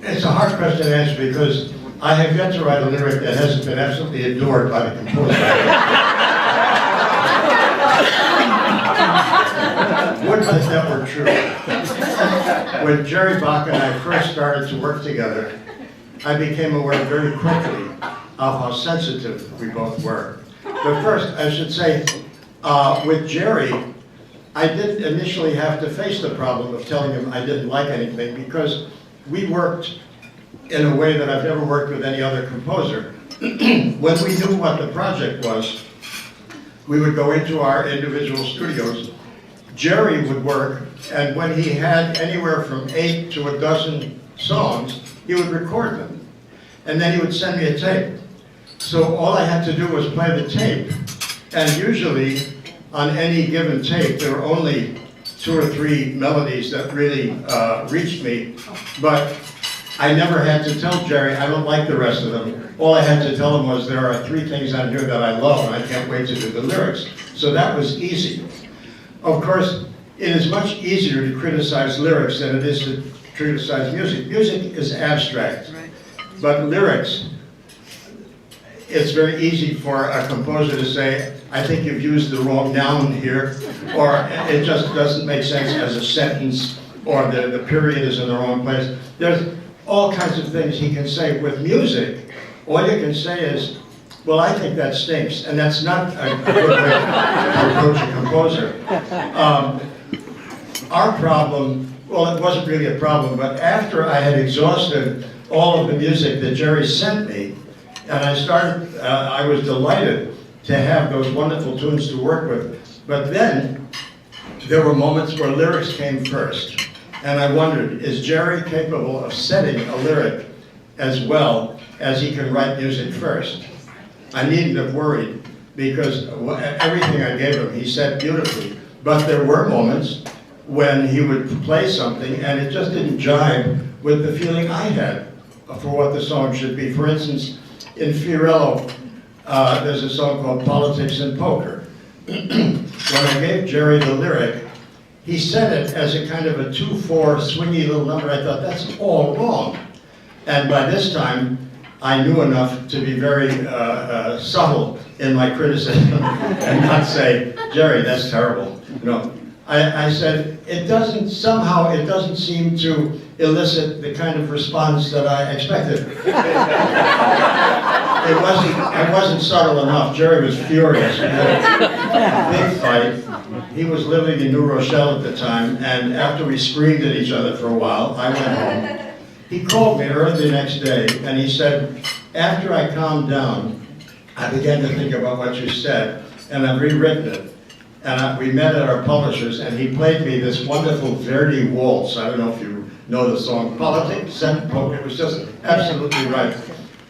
It's a hard question to answer because I have yet to write a lyric that hasn't been absolutely adored by the composer. Would that that were true. When Jerry Bach and I first started to work together, I became aware very quickly of how sensitive we both were. But first, I should say, with Jerry, I didn't initially have to face the problem of telling him I didn't like anything because we worked in a way that I've never worked with any other composer. When we knew what the project was, we would go into our individual studios. Jerry would work, and when he had anywhere from 8 to a dozen songs, he would record them. And then he would send me a tape. So all I had to do was play the tape. And usually, on any given tape, there were only 2 or 3 melodies that really reached me. But I never had to tell Jerry, I don't like the rest of them. All I had to tell him was, there are 3 things on here that I love, and I can't wait to do the lyrics. So that was easy. Of course, it is much easier to criticize lyrics than it is to criticize music. Music is abstract, but lyrics, it's very easy for a composer to say, I think you've used the wrong noun here, or it just doesn't make sense as a sentence, or the period is in the wrong place. There's all kinds of things he can say. With music, all you can say is, well, I think that stinks, and that's not a good way to approach a composer. Our problem, well, it wasn't really a problem, but after I had exhausted all of the music that Jerry sent me, and I was delighted to have those wonderful tunes to work with. But then, there were moments where lyrics came first. And I wondered, is Jerry capable of setting a lyric as well as he can write music first? I needn't have worried, because everything I gave him, he said beautifully. But there were moments when he would play something and it just didn't jive with the feeling I had for what the song should be. For instance, in Fiorello, there's a song called Politics and Poker. When I gave Jerry the lyric, he said it as a kind of a 2/4 swingy little number. I thought, that's all wrong. And by this time, I knew enough to be very subtle in my criticism and not say, Jerry, that's terrible. No, I said, it doesn't seem to elicit the kind of response that I expected. I wasn't subtle enough. Jerry was furious. We had a big fight. He was living in New Rochelle at the time, and after we screamed at each other for a while, I went home. He called me early the next day, and he said, after I calmed down, I began to think about what you said, and I've rewritten it. And we met at our publisher's, and he played me this wonderful Verdi waltz. I don't know if you know the song, Politics and Poker. It was just absolutely right.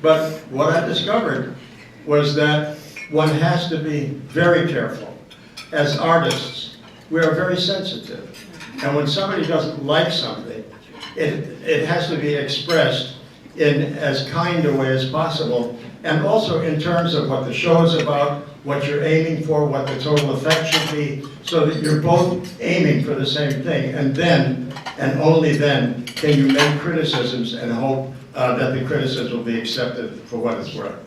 But what I discovered was that one has to be very careful. As artists, we are very sensitive. And when somebody doesn't like something, it has to be expressed in as kind a way as possible, and also in terms of what the show is about, what you're aiming for, what the total effect should be, so that you're both aiming for the same thing. And then, and only then, can you make criticisms and hope that the criticism will be accepted for what it's worth.